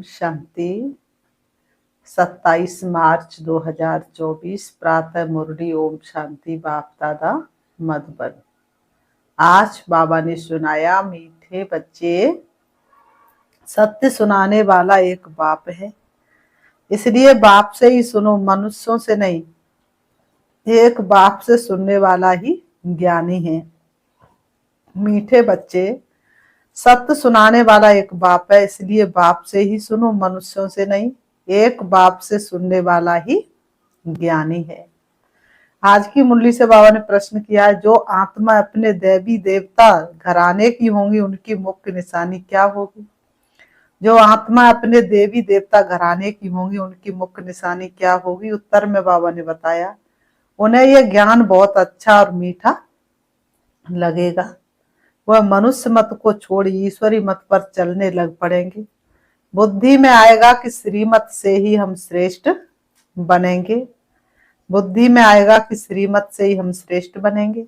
शांति। 27 मार्च 2024 प्रातः मुरली। ओम शांति। बाप दादा मधुबन। आज बाबा ने सुनाया, मीठे बच्चे, सत्य सुनाने वाला एक बाप है, इसलिए बाप से ही सुनो, मनुष्यों से नहीं। एक बाप से सुनने वाला ही ज्ञानी है। मीठे बच्चे, सत्य सुनाने वाला एक बाप है, इसलिए बाप से ही सुनो, मनुष्यों से नहीं। एक बाप से सुनने वाला ही ज्ञानी है। आज की मुरली से बाबा ने प्रश्न किया है, जो आत्मा अपने देवी देवता घराने की होंगी, उनकी मुख्य निशानी क्या होगी? जो आत्मा अपने देवी देवता घराने की होंगी, उनकी मुख्य निशानी क्या होगी? उत्तर में बाबा ने बताया, उन्हें यह ज्ञान बहुत अच्छा और मीठा लगेगा। वह मनुष्य मत को छोड़ ईश्वरी मत पर चलने लग पड़ेंगे। बुद्धि में आएगा कि श्रीमत से ही हम श्रेष्ठ बनेंगे। बुद्धि में आएगा कि श्रीमत से ही हम श्रेष्ठ बनेंगे।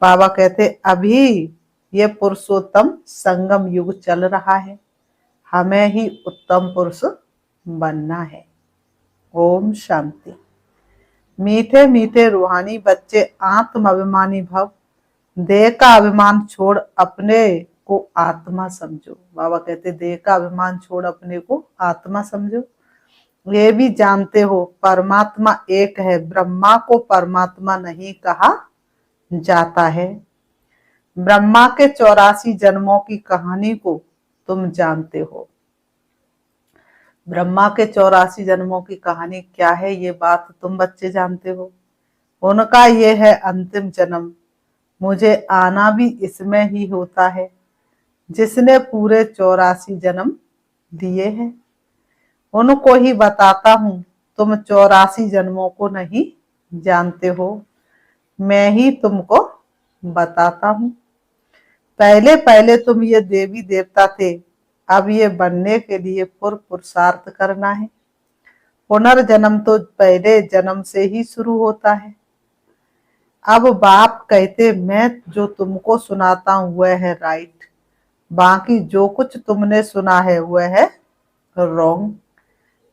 बाबा कहते, अभी ये पुरुषोत्तम संगम युग चल रहा है, हमें ही उत्तम पुरुष बनना है। ओम शांति। मीठे मीठे रूहानी बच्चे, आत्म अभिमानी भव। देह का अभिमान छोड़ अपने को आत्मा समझो। बाबा कहते, देह का अभिमान छोड़ अपने को आत्मा समझो। ये भी जानते हो परमात्मा एक है, ब्रह्मा को परमात्मा नहीं कहा जाता है। ब्रह्मा के 84 जन्मों की कहानी को तुम जानते हो। ब्रह्मा के 84 जन्मों की कहानी क्या है, ये बात तुम बच्चे जानते हो। उनका ये है अंतिम जन्म, मुझे आना भी इसमें ही होता है, जिसने पूरे 84 जन्म दिए हैं। उनको ही बताता हूँ, तुम 84 जन्मों को नहीं जानते हो, मैं ही तुमको बताता हूँ। पहले पहले तुम ये देवी देवता थे, अब ये बनने के लिए पुरुषार्थ करना है। पुनर्जन्म तो पहले जन्म से ही शुरू होता है। अब बाप कहते, मैं जो तुमको सुनाता हूँ वह है राइट, बाकी जो कुछ तुमने सुना है वह है रॉन्ग।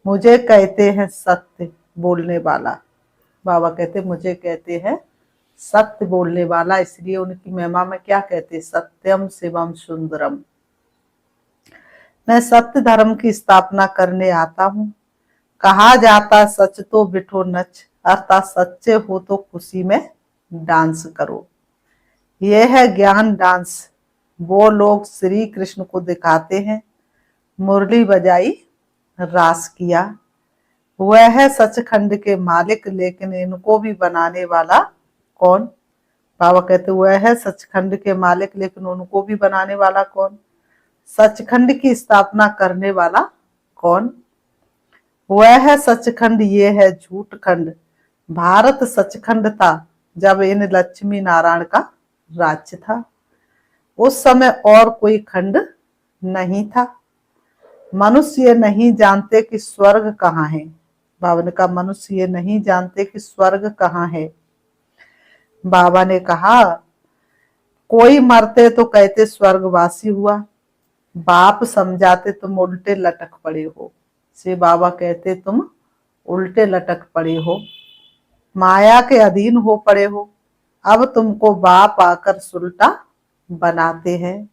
मुझे कहते हैं सत्य बोलने वाला। बाबा कहते, मुझे कहते हैं सत्य बोलने वाला, इसलिए उनकी महिमा में क्या कहते, सत्यम शिवम सुंदरम। मैं सत्य धर्म की स्थापना करने आता हूँ। कहा जाता सच तो बिठो नच, अर्थात सच्चे हो तो खुशी में डांस करो। यह है ज्ञान डांस। वो लोग श्री कृष्ण को दिखाते हैं, मुरली बजाई रास किया। वह है सचखंड के मालिक, लेकिन इनको भी बनाने वाला कौन? बाबा कहते, वह है सचखंड के मालिक, लेकिन उनको भी बनाने वाला कौन? सचखंड की स्थापना करने वाला कौन? वह है सचखंड, ये है झूठ खंड। भारत सचखंड था जब इन लक्ष्मी नारायण का राज्य था। उस समय और कोई खंड नहीं था। मनुष्य ये नहीं जानते कि स्वर्ग कहाँ है। बाबा ने कहा, मनुष्य ये नहीं जानते कि स्वर्ग कहाँ है। बाबा ने कहा, कोई मरते तो कहते स्वर्गवासी हुआ, बाप समझाते तुम उल्टे लटक पड़े हो। से बाबा कहते, तुम उल्टे लटक पड़े हो, माया के अधीन हो पड़े हो। अब तुमको बाप आकर सुलटा बनाते हैं।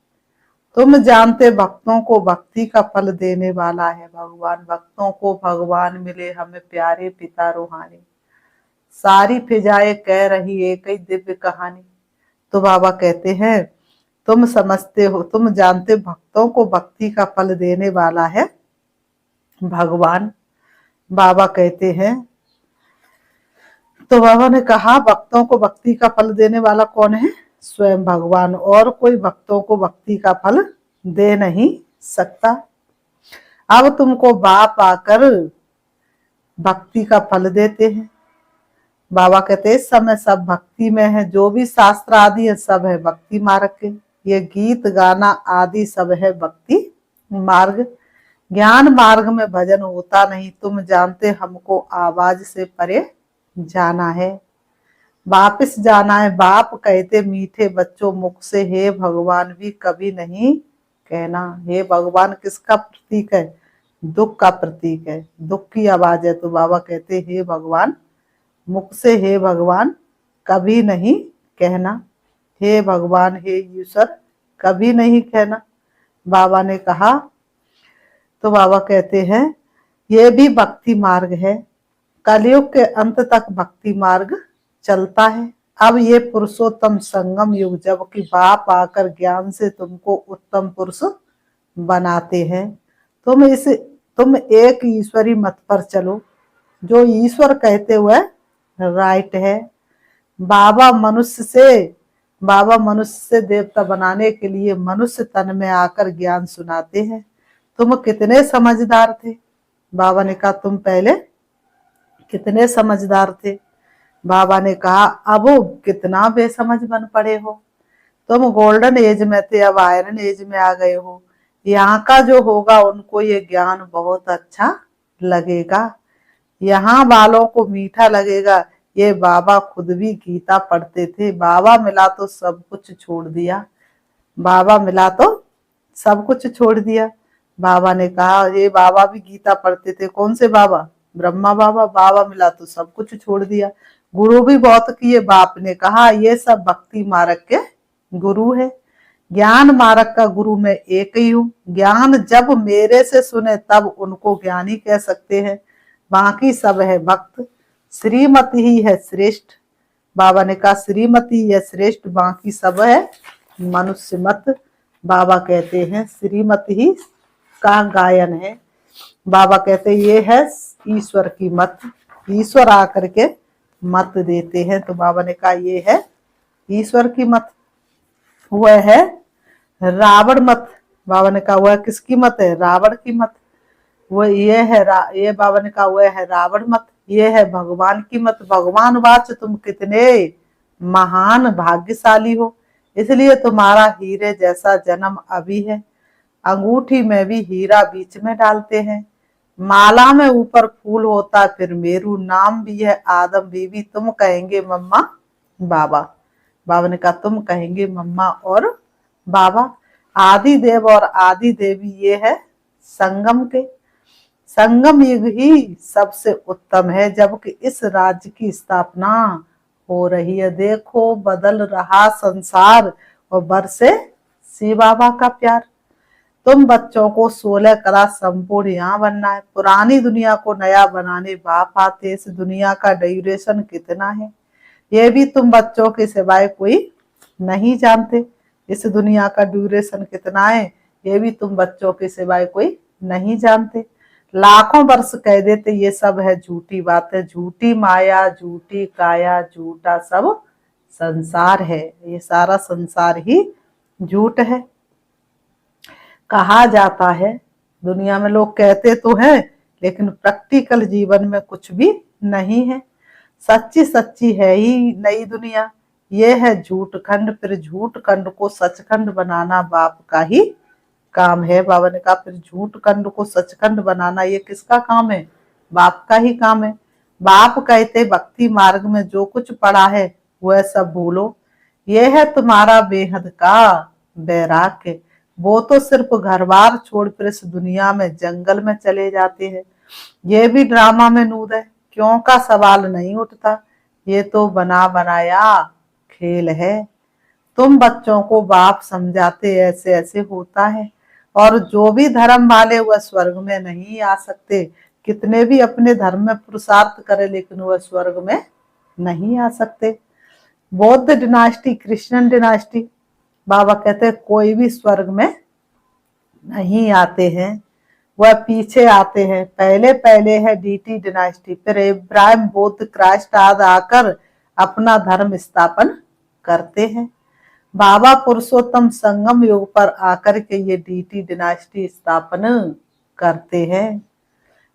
तुम जानते भक्तों को भक्ति का फल देने वाला है भगवान। भक्तों को भगवान मिले, हमें प्यारे पिता रूहानी। सारी फिजाएं कह रही एक ही दिव्य कहानी। तो बाबा कहते हैं, तुम समझते हो, तुम जानते भक्तों को भक्ति का फल देने वाला है भगवान। बाबा कहते हैं, तो बाबा ने कहा, भक्तों को भक्ति का फल देने वाला कौन है? स्वयं भगवान। और कोई भक्तों को भक्ति का फल दे नहीं सकता। अब तुमको बाप आकर भक्ति का फल देते हैं। बाबा कहते, इस समय सब भक्ति में है, जो भी शास्त्र आदि है सब है भक्ति मार्ग के। ये गीत गाना आदि सब है भक्ति मार्ग। ज्ञान मार्ग में भजन होता नहीं। तुम जानते हमको आवाज से परे जाना है, वापिस जाना है। बाप कहते, मीठे बच्चों, मुख से हे भगवान भी कभी नहीं कहना। हे भगवान किसका प्रतीक है? दुख का प्रतीक है, दुख की आवाज है। तो बाबा कहते हे भगवान, मुख से हे भगवान कभी नहीं कहना, हे भगवान हे ईश्वर कभी नहीं कहना। बाबा ने कहा, तो बाबा कहते हैं ये भी भक्ति मार्ग है, कलयुग के अंत तक भक्ति मार्ग चलता है। अब ये पुरुषोत्तम संगम युग, जबकि बाप आकर ज्ञान से तुमको उत्तम पुरुष बनाते हैं। तुम एक ईश्वरी मत पर चलो, जो ईश्वर कहते हुए राइट है। बाबा मनुष्य से देवता बनाने के लिए मनुष्य तन में आकर ज्ञान सुनाते हैं। तुम कितने समझदार थे। बाबा ने कहा तुम पहले कितने समझदार थे। बाबा ने कहा अब कितना बेसमझ बन पड़े हो। तुम गोल्डन एज में थे, अब आयरन एज में आ गए हो। यहाँ का जो होगा उनको ये ज्ञान बहुत अच्छा लगेगा, यहाँ वालों को मीठा लगेगा। ये बाबा खुद भी गीता पढ़ते थे। बाबा मिला तो सब कुछ छोड़ दिया, बाबा मिला तो सब कुछ छोड़ दिया। बाबा ने कहा ये बाबा भी गीता पढ़ते थे। कौन से बाबा? ब्रह्मा बाबा। बाबा मिला तो सब कुछ छोड़ दिया। गुरु भी बहुत किए। बाप ने कहा ये सब भक्ति मार्ग के गुरु है, ज्ञान मार्ग का गुरु मैं एक ही हूँ। ज्ञान जब मेरे से सुने तब उनको ज्ञानी कह सकते हैं, बाकी सब है भक्त। श्रीमती ही है श्रेष्ठ। बाबा ने कहा श्रीमती है श्रेष्ठ, बाकी सब है मनुष्य मत। बाबा कहते हैं श्रीमती ही का गायन है। बाबा कहते ये है ईश्वर की मत, ईश्वर आकर के मत देते हैं। तो बाबा ने कहा ये है ईश्वर की मत। वह है रावण मत। बाबा ने कहा वह किसकी मत है? रावण की मत। वो ये है ये बाबा ने कहा वह है रावण मत। ये है भगवान की मत। भगवान वाच तुम कितने महान भाग्यशाली हो, इसलिए तुम्हारा हीरे जैसा जन्म अभी है। अंगूठी में भी हीरा बीच में डालते हैं, माला में ऊपर फूल होता, फिर मेरू नाम भी है आदम बीबी। तुम कहेंगे मम्मा बाबा। बाबा ने कहा तुम कहेंगे मम्मा और बाबा। आदि देव और आदि देवी ये है संगम के। संगम युग ही सबसे उत्तम है, जबकि इस राज्य की स्थापना हो रही है। देखो बदल रहा संसार और बरसे शिव बाबा का प्यार। तुम बच्चों को 16 कला संपूर्ण यहाँ बनना है। पुरानी दुनिया को नया बनाने बाप आते। इस दुनिया का ड्यूरेशन कितना है ये भी तुम बच्चों के सिवाय कोई नहीं जानते। इस दुनिया का ड्यूरेशन कितना है ये भी तुम बच्चों के सिवाय कोई नहीं जानते। लाखों वर्ष कह देते ये सब है झूठी बातें, झूठी माया, झूठी काया, झूठा सब संसार है। ये सारा संसार ही झूठ है। कहा जाता है दुनिया में, लोग कहते तो हैं लेकिन प्रैक्टिकल जीवन में कुछ भी नहीं है। सच्ची सच्ची है ही नई दुनिया। ये है झूठ खंड, फिर झूठ खंड को सचखंड बनाना बाप का ही काम है। बाबा ने कहा फिर झूठ खंड को सचखंड बनाना ये किसका काम है? बाप का ही काम है। बाप कहते भक्ति मार्ग में जो कुछ पड़ा है वह सब भूलो। ये है तुम्हारा बेहद का वैराग्य। वो तो सिर्फ घर बार छोड़ फिर इस दुनिया में जंगल में चले जाते हैं। ये भी ड्रामा में नूद है, क्यों का सवाल नहीं उठता। ये तो बना बनाया खेल है। तुम बच्चों को बाप समझाते ऐसे ऐसे होता है, और जो भी धर्म वाले वह स्वर्ग में नहीं आ सकते। कितने भी अपने धर्म में पुरुषार्थ करे लेकिन वह स्वर्ग में नहीं आ सकते। बौद्ध डिनास्टी, क्रिश्चियन डिनास्टी, बाबा कहते कोई भी स्वर्ग में नहीं आते हैं, वह पीछे आते हैं। पहले पहले है डीटी डिनास्टी, फिर इब्राहिम, बुद्ध, क्राइस्ट आदि आकर अपना धर्म स्थापन करते हैं। बाबा पुरुषोत्तम संगम युग पर आकर के ये डीटी डिनास्टी स्थापन करते हैं।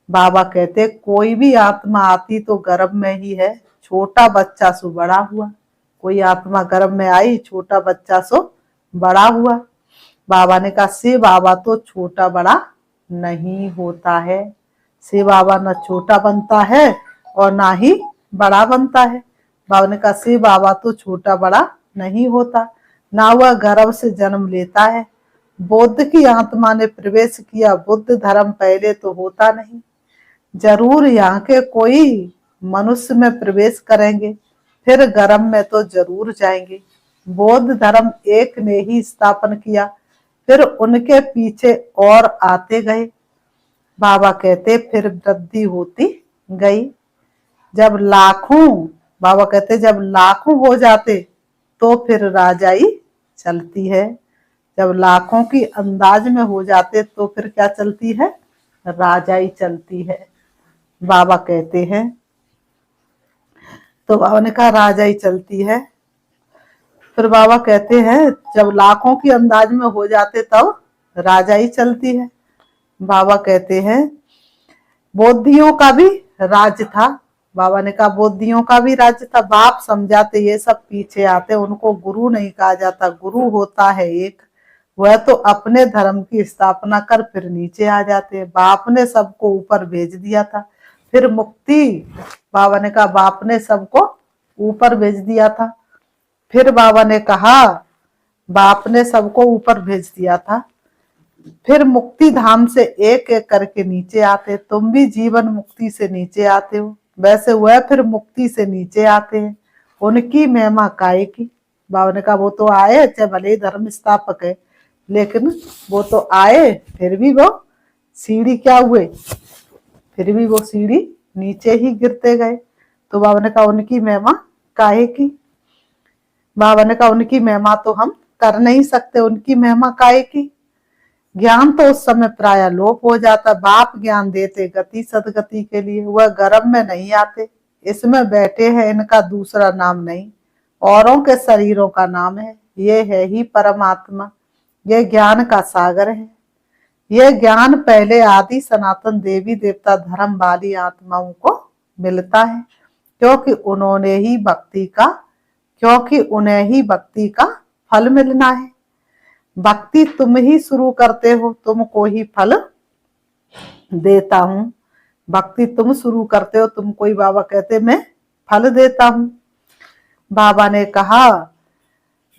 बाबा कहते कोई भी आत्मा आती तो गर्भ में ही है, छोटा बच्चा सो बड़ा हुआ। कोई आत्मा गर्भ में आई, छोटा बच्चा सो बड़ा हुआ। बाबा ने कहा शिव बाबा तो छोटा बड़ा नहीं होता है। शिव बाबा न छोटा बनता है और ना ही बड़ा बनता है। बाबा ने कहा शिव बाबा तो छोटा बड़ा नहीं होता, ना वह गर्भ से जन्म लेता है बुद्ध की आत्मा ने प्रवेश किया। बुद्ध धर्म पहले तो होता नहीं, जरूर यहाँ के कोई मनुष्य में प्रवेश करेंगे, फिर गर्भ में तो जरूर जाएंगे। बौद्ध धर्म एक ने ही स्थापन किया, फिर उनके पीछे और आते गए। बाबा कहते फिर वृद्धि होती गई। जब लाखों, बाबा कहते जब लाखों हो जाते तो फिर राजाई चलती है। जब लाखों की अंदाज में हो जाते तो फिर क्या चलती है? राजाई चलती है। बाबा कहते हैं, तो बाबा ने कहा राजाई चलती है। फिर बाबा कहते हैं जब लाखों की अंदाज में हो जाते तब राजाई चलती है। बाबा कहते हैं बौद्धियों का भी राज्य था। बाबा ने कहा बौद्धियों का भी राज्य था। बाप समझाते ये सब पीछे आते, उनको गुरु नहीं कहा जाता। गुरु होता है एक, वह तो अपने धर्म की स्थापना कर फिर नीचे आ जाते हैं। बाप ने सबको ऊपर भेज दिया था, फिर मुक्ति, बाबा ने कहा बाप ने सबको ऊपर भेज दिया था। फिर बाबा ने कहा बाप ने सबको ऊपर भेज दिया था, फिर मुक्ति धाम से एक एक करके नीचे आते। तुम भी जीवन मुक्ति से नीचे आते हो, वैसे वह फिर मुक्ति से नीचे आते हैं। उनकी महिमा काहे की? बाबा ने कहा वो तो आए, चाहे भले ही धर्म स्थापक है, लेकिन वो तो आए, फिर भी वो सीढ़ी क्या हुए, फिर भी वो सीढ़ी नीचे ही गिरते गए। तो बाबा ने कहा उनकी महिमा काहे की? बाबा ने कहा उनकी महिमा तो हम कर नहीं सकते, उनकी महिमा काहे की? ज्ञान तो उस समय प्राय लोप हो जाता। बाप ज्ञान देते गति सदगति के लिए, वह गर्भ में नहीं आते। इसमें बैठे हैं, इनका दूसरा नाम नहीं, औरों के शरीरों का नाम है। ये है ही परमात्मा, ये ज्ञान का सागर है। ये ज्ञान पहले आदि सनातन देवी देवता धर्म वाली आत्माओं को मिलता है, क्योंकि उन्हें ही भक्ति का फल मिलना है। भक्ति तुम ही शुरू करते हो, तुमको ही फल देता हूं। भक्ति तुम शुरू करते हो, तुमको ही बाबा कहते मैं फल देता हूं। बाबा ने कहा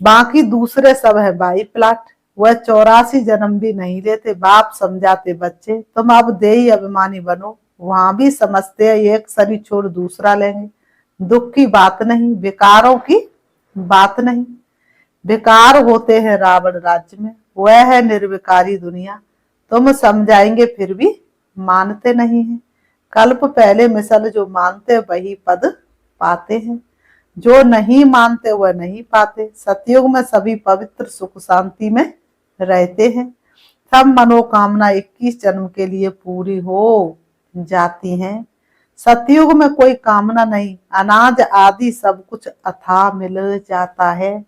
बाकी दूसरे सब है बाई प्लाट, वह 84 जन्म भी नहीं लेते। बाप समझाते बच्चे तुम अब देही अभिमानी बनो, वहां भी समझते हैं एक शरीर छोड़ दूसरा लेंगे। दुख की बात नहीं, विकारों की बात नहीं। विकार होते हैं रावण राज्य में, वह है निर्विकारी दुनिया। तुम समझाएंगे फिर भी मानते नहीं हैं। कल्प पहले मिसल जो मानते वही पद पाते हैं, जो नहीं मानते वह नहीं पाते। सतयुग में सभी पवित्र सुख शांति में रहते हैं। सब मनोकामना 21 जन्म के लिए पूरी हो जाती हैं। सतयुग में कोई कामना नहीं, अनाज आदि सब कुछ अथाह मिल जाता है।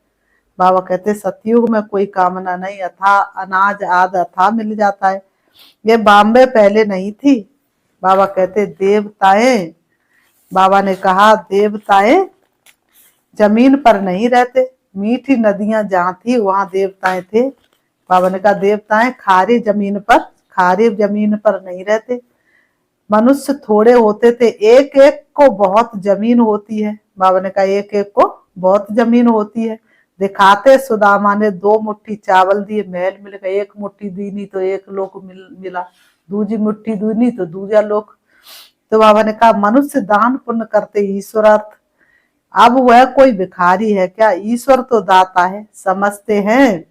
बाबा कहते सतयुग में कोई कामना नहीं, अनाज आदि अथाह मिल जाता है। ये बॉम्बे पहले नहीं थी। बाबा कहते देवताएं, बाबा ने कहा देवताएं जमीन पर नहीं रहते। मीठी नदियां जहां थी वहां देवताएं थे। बाबा ने कहा देवताएं खारी जमीन पर नहीं रहते। मनुष्य थोड़े होते थे, एक एक को बहुत जमीन होती है। बाबा ने कहा एक एक को बहुत जमीन होती है। दिखाते सुदामा ने 2 मुट्ठी चावल दिए, महल मिल गए। 1 मुट्ठी दीनी तो 1 लोक मिला, दूजी मुट्ठी दूनी तो दूजा लोक। तो बाबा ने कहा मनुष्य दान पुण्य करते ईश्वरार्थ। अब वह कोई भिखारी है क्या? ईश्वर तो दाता है। समझते हैं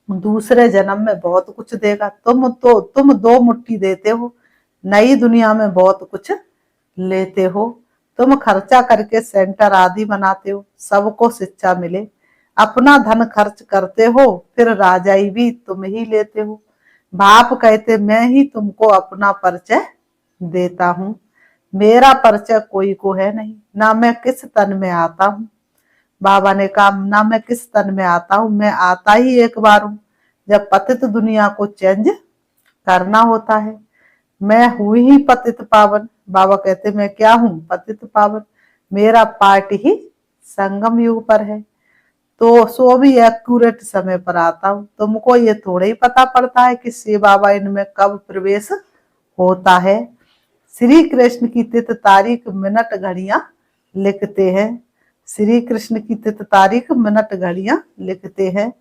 दूसरे जन्म में बहुत कुछ देगा। तुम 2 मुट्ठी देते हो, नई दुनिया में बहुत कुछ लेते हो। तुम खर्चा करके सेंटर आदि बनाते हो, सबको शिक्षा मिले। अपना धन खर्च करते हो, फिर राजाई भी तुम ही लेते हो। बाप कहते मैं ही तुमको अपना परिचय देता हूँ। मेरा परिचय कोई को है नहीं, ना मैं किस तन में आता हूँ। बाबा ने कहा ना मैं किस तन में आता हूँ, मैं आता ही एक बार हूँ, जब पतित दुनिया को चेंज करना होता है। मैं हुई ही पतित पावन। बाबा कहते मैं क्या हूँ? पतित पावन। मेरा पार्ट ही संगम युग पर है, तो सो भी एक्यूरेट समय पर आता हूँ। तुमको ये थोड़ा ही पता पड़ता है कि शिव बाबा इनमें कब प्रवेश होता है। श्री कृष्ण की तिथि तारीख मिनट घड़ियां लिखते हैं। श्री कृष्ण की तिथि तारीख मिनट घड़ियां लिखते हैं।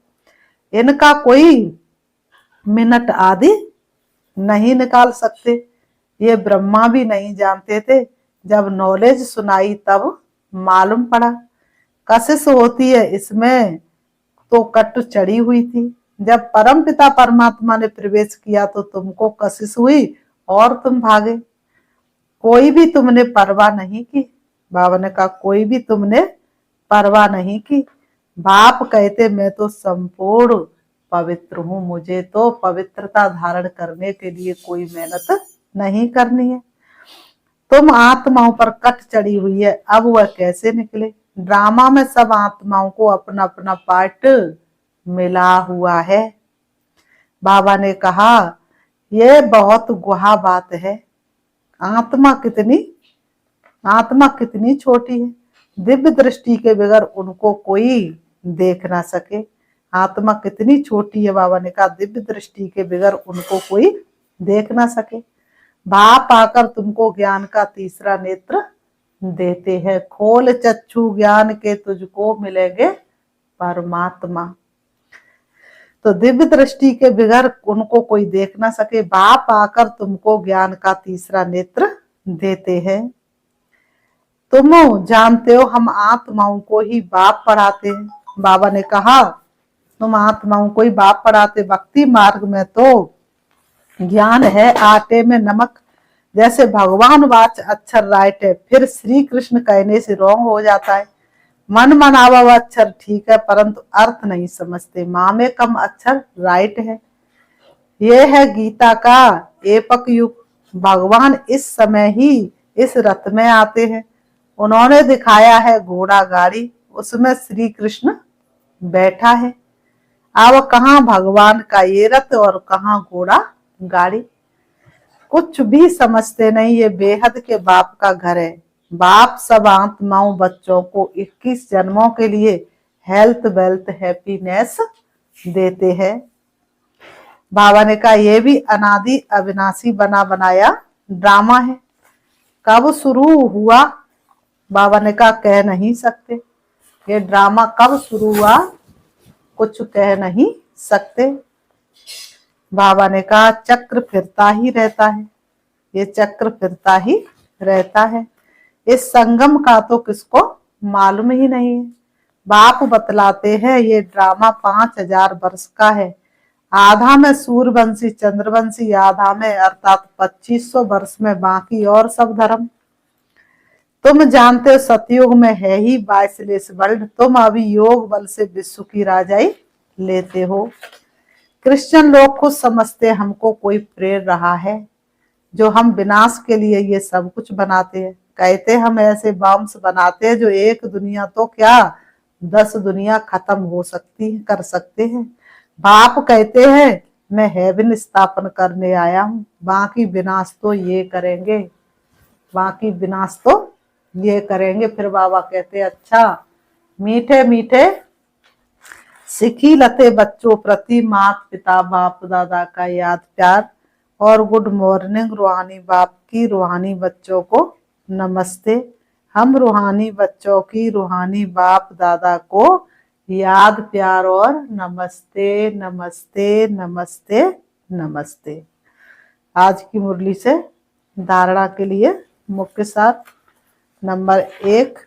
इनका कोई मिनट आदि नहीं निकाल सकते। ये ब्रह्मा भी नहीं जानते थे, जब नॉलेज सुनाई तब मालूम पड़ा। कशिश होती है इसमें तो कट चढ़ी हुई थी। जब परम पिता परमात्मा ने प्रवेश किया तो तुमको कशिश हुई और तुम भागे। कोई भी तुमने परवाह नहीं की। बाबा ने कहा कोई भी तुमने परवाह नहीं की। बाप कहते मैं तो संपूर्ण पवित्र हूं, मुझे तो पवित्रता धारण करने के लिए कोई मेहनत नहीं करनी है। तुम आत्माओं पर कट चढ़ी हुई है, अब वह कैसे निकले। ड्रामा में सब आत्माओं को अपना अपना पार्ट मिला हुआ है। बाबा ने कहा यह बहुत गुहा बात है। आत्मा कितनी छोटी है, दिव्य दृष्टि के बगैर उनको कोई देख ना सके। आत्मा कितनी छोटी है, बाबा ने कहा दिव्य दृष्टि के बगैर उनको कोई देख ना सके। बाप आकर तुमको ज्ञान का तीसरा नेत्र देते हैं। खोल चक्षु ज्ञान के तुझको मिलेंगे परमात्मा। तो दिव्य दृष्टि के बगैर उनको कोई देख ना सके। बाप आकर तुमको ज्ञान का तीसरा नेत्र देते हैं। तुम जानते हो हम आत्माओं को ही बाप पढ़ाते हैं। बाबा ने कहा तुम आत्माओं को ही बाप पढ़ाते। भक्ति मार्ग में तो ज्ञान है आटे में नमक। जैसे भगवान वाच अक्षर राइट है, फिर श्री कृष्ण कहने से रॉन्ग हो जाता है। मन मनावा हुआ अक्षर ठीक है, परंतु अर्थ नहीं समझते। माँ में कम अक्षर राइट है। ये है गीता का एपक युग। भगवान इस समय ही इस रथ में आते हैं। उन्होंने दिखाया है घोड़ा गाड़ी, उसमें श्री कृष्ण बैठा है। अब कहाँ भगवान का ये रथ और कहाँ घोड़ा गाड़ी, कुछ भी समझते नहीं। ये बेहद के बाप का घर है। बाप सब आत्माओं बच्चों को 21 जन्मों के लिए हेल्थ वेल्थ हैप्पीनेस देते हैं। बाबा ने कहा यह भी अनादि अविनाशी बना बनाया ड्रामा है। कब शुरू हुआ बाबा ने कहा कह नहीं सकते। ये ड्रामा कब शुरू हुआ कुछ कह नहीं सकते। बाबा ने कहा चक्र फिरता ही रहता है। ये चक्र फिरता ही रहता है। इस संगम का तो किसको मालूम ही नहीं है। बाप बतलाते हैं ये ड्रामा 5000 वर्ष का है। आधा में सूर्यवंशी चंद्रवंशी, आधा में अर्थात 2500 वर्ष में बाकी और सब धर्म। तुम जानते हो सतयुग में है ही 22 वर्ल्ड। तुम अभी योग बल से विश्व की राजाई लेते हो। क्रिश्चियन लोग खुद समझते हमको कोई प्रेर रहा है, जो हम विनाश के लिए ये सब कुछ बनाते हैं। कहते हम ऐसे बम्स बनाते हैं जो एक दुनिया तो क्या 10 दुनिया खत्म हो सकती है, कर सकते हैं। बाप कहते हैं मैं हेवन स्थापन करने आया हूँ, बाकी विनाश तो ये करेंगे, बाकी विनाश तो ये करेंगे। फिर बाबा कहते अच्छा मीठे मीठे सिखी लते बच्चों प्रति माता पिता बाप दादा का याद प्यार और गुड मॉर्निंग। रूहानी बाप की रूहानी बच्चों को नमस्ते। हम रूहानी बच्चों की रूहानी बाप दादा को याद प्यार और नमस्ते नमस्ते नमस्ते नमस्ते। आज की मुरली से धारणा के लिए मुख्य सार नंबर 1,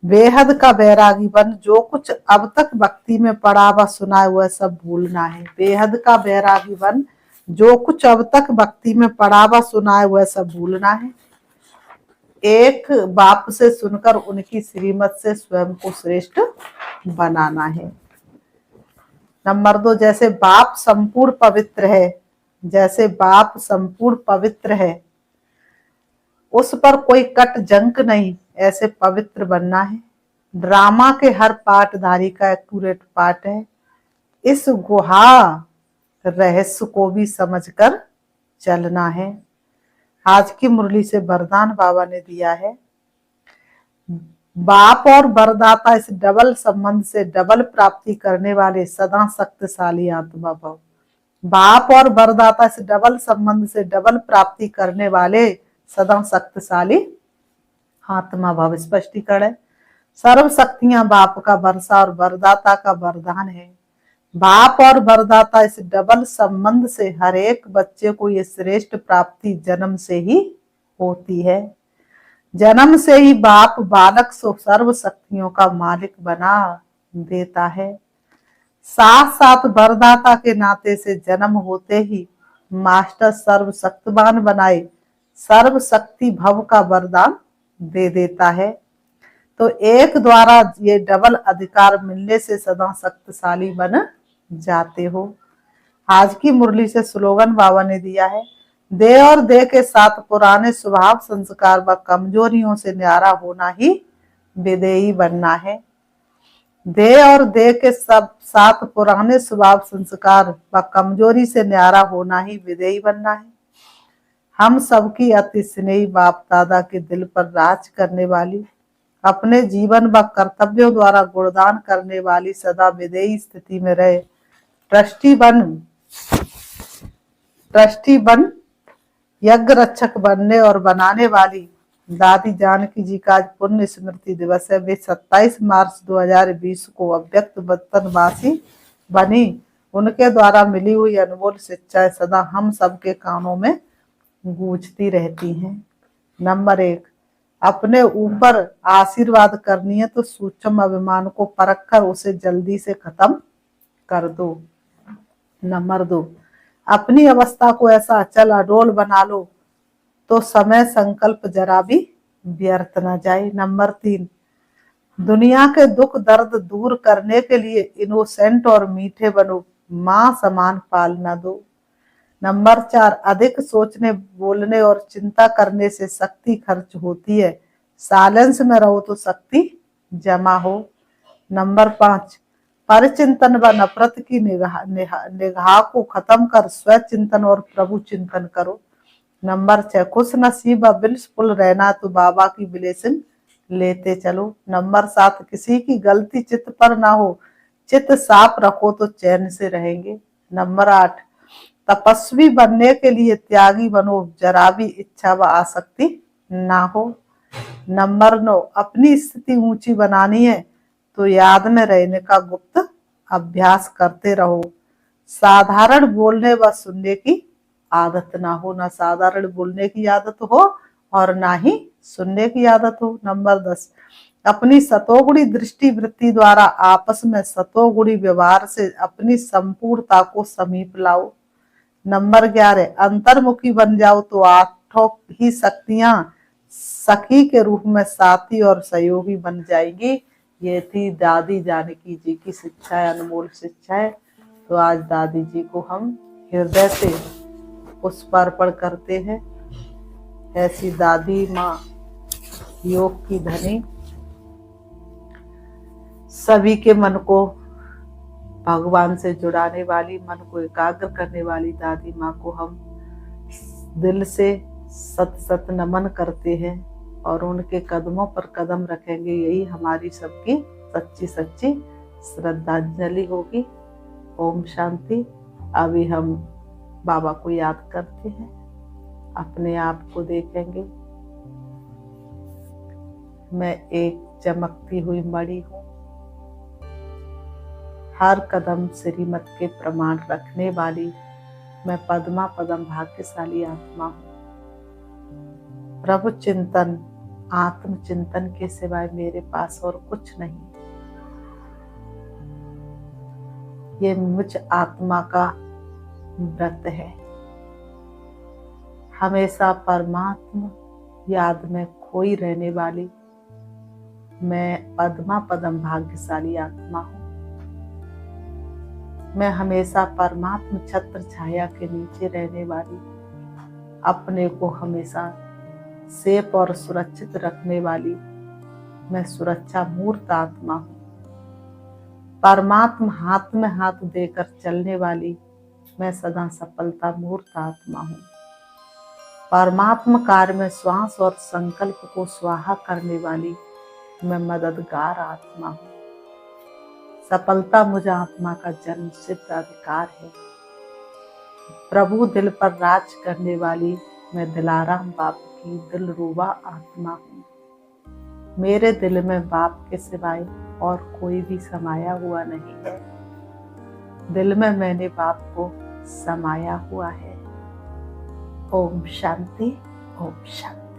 बेहद का बैरागी बन। जो कुछ अब तक भक्ति में पढ़ा व सुना हुआ सब भूलना है। बेहद का बैरागी बन, जो कुछ अब तक भक्ति में पढ़ा व सुना हुआ सब भूलना है। एक बाप से सुनकर उनकी श्रीमत से स्वयं को श्रेष्ठ बनाना है। नंबर 2, जैसे बाप संपूर्ण पवित्र है, जैसे बाप संपूर्ण पवित्र है, उस पर कोई कट जंक नहीं, ऐसे पवित्र बनना है। ड्रामा के हर पाठधारी का एक्यूरेट पाठ है। इस गुहा रहस्य को भी समझकर चलना है। आज की मुरली से वरदान बाबा ने दिया है। बाप और वरदाता इस डबल संबंध से डबल प्राप्ति करने वाले सदा शक्तिशाली आत्मा भव। बाप और वरदाता इस डबल संबंध से डबल प्राप्ति करने वाले सदा शक्तिशाली आत्मा भव। स्पष्टीकरण है, सर्व शक्तियां बाप का वर्षा और वरदाता का वरदान है। बाप और वरदाता इस डबल संबंध से हर एक बच्चे को ये श्रेष्ठ प्राप्ति जन्म से ही होती है। जन्म से ही बाप बालक को सर्व शक्तियों का मालिक बना देता है। साथ साथ वरदाता के नाते से जन्म होते ही मास्टर सर्वशक्तिमान बनाए सर्व शक्ति भव का वरदान दे देता है। तो एक द्वारा ये डबल अधिकार मिलने से सदा शक्तिशाली बन जाते हो। आज की मुरली से स्लोगन बाबा ने दिया है, दे और दे के साथ पुराने स्वभाव संस्कार व कमजोरियों से न्यारा होना ही विदेही बनना है। दे और दे के सब साथ पुराने स्वभाव संस्कार व कमजोरी से न्यारा होना ही विदेही बनना है। हम सबकी अति स्नेही बाप दादा के दिल पर राज करने वाली, अपने जीवन व कर्तव्यों द्वारा गुणदान करने वाली, सदा विदेही स्थिति में रहे ट्रस्टी बन यज्ञ रक्षक बनने और बनाने वाली दादी जानकी जी का आज पुण्य स्मृति दिवस है। वे 27 मार्च 2020 को अव्यक्त वतनवासी बनी। उनके द्वारा मिली हुई अनमोल शिक्षाएं सदा हम सबके कानों में गूंजती रहती हैं। नंबर 1, अपने ऊपर आशीर्वाद करनी है तो सूक्ष्म अभिमान को परख कर उसे जल्दी से खत्म कर दो। नंबर 2, अपनी अवस्था को ऐसा अचल अडोल बना लो तो समय संकल्प जरा भी व्यर्थ न जाए। नंबर 3, दुनिया के दुख दर्द दूर करने के लिए इनोसेंट और मीठे बनो, मां समान पालना दो। नंबर 4, अधिक सोचने बोलने और चिंता करने से शक्ति खर्च होती है, साइलेंस में रहो तो शक्ति जमा हो। नंबर 5, परिचिंतन व नफरत की निगाह को खत्म कर स्वचिंतन और प्रभु चिंतन करो। नंबर 6, खुश नसीब व बिल्कुल रहना तो बाबा की ब्लेसिंग लेते चलो। नंबर 7, किसी की गलती चित्त पर ना हो, चित्त साफ रखो तो चैन से रहेंगे। नंबर 8, तपस्वी बनने के लिए त्यागी बनो, जरा भी इच्छा व आसक्ति ना हो। नंबर 9, अपनी स्थिति ऊंची बनानी है तो याद में रहने का गुप्त अभ्यास करते रहो। साधारण बोलने व सुनने की आदत ना हो, ना साधारण बोलने की आदत हो और ना ही सुनने की आदत हो। नंबर 10, अपनी सतोगुणी दृष्टि वृत्ति द्वारा आपस में सतोगुणी व्यवहार से अपनी संपूर्णता को समीप लाओ। नंबर 11, अंतर्मुखी बन जाओ तो आठों ही शक्तियां सखी के रूप में साथी और सहयोगी बन जाएगी। ये थी दादी जानकी जी की शिक्षाएं, अनमोल शिक्षाएं। तो आज दादी जी को हम हृदय से पुष्पार्पण करते हैं। ऐसी दादी माँ योग की धनी, सभी के मन को भगवान से जुड़ाने वाली, मन को एकाग्र करने वाली दादी माँ को हम दिल से सत सत नमन करते हैं और उनके कदमों पर कदम रखेंगे। यही हमारी सबकी सच्ची सच्ची श्रद्धांजलि होगी। ओम शांति। अभी हम बाबा को याद करते हैं, अपने आप को देखेंगे। मैं एक चमकती हुई मणि हूँ, हर कदम श्रीमत के प्रमाण रखने वाली मैं पद्मा पदम भाग्यशाली आत्मा हूँ। प्रभु चिंतन, आत्म चिंतन के सिवाय मेरे पास और कुछ नहीं। ये मुझ आत्मा का व्रत है। हमेशा परमात्मा याद में खोई रहने वाली मैं पद्मा पदम भाग्यशाली आत्मा हूँ। मैं हमेशा परमात्मा छत्र छाया के नीचे रहने वाली, अपने को हमेशा सेफ और सुरक्षित रखने वाली मैं सुरक्षा मूर्त आत्मा हूँ। परमात्मा हाथ में हाथ देकर चलने वाली मैं सदा सफलता मूर्त आत्मा हूँ। परमात्मा कार्य में श्वास और संकल्प को स्वाहा करने वाली मैं मददगार आत्मा हूँ। सफलता मुझ आत्मा का जन्म सिद्ध अधिकार है। प्रभु दिल पर राज करने वाली मैं दिलाराम बाप की दिलरुबा आत्मा हूँ। मेरे दिल में बाप के सिवाय और कोई भी समाया हुआ नहीं है। दिल में मैंने बात को समाया हुआ है। ओम शांति, ओम शांति।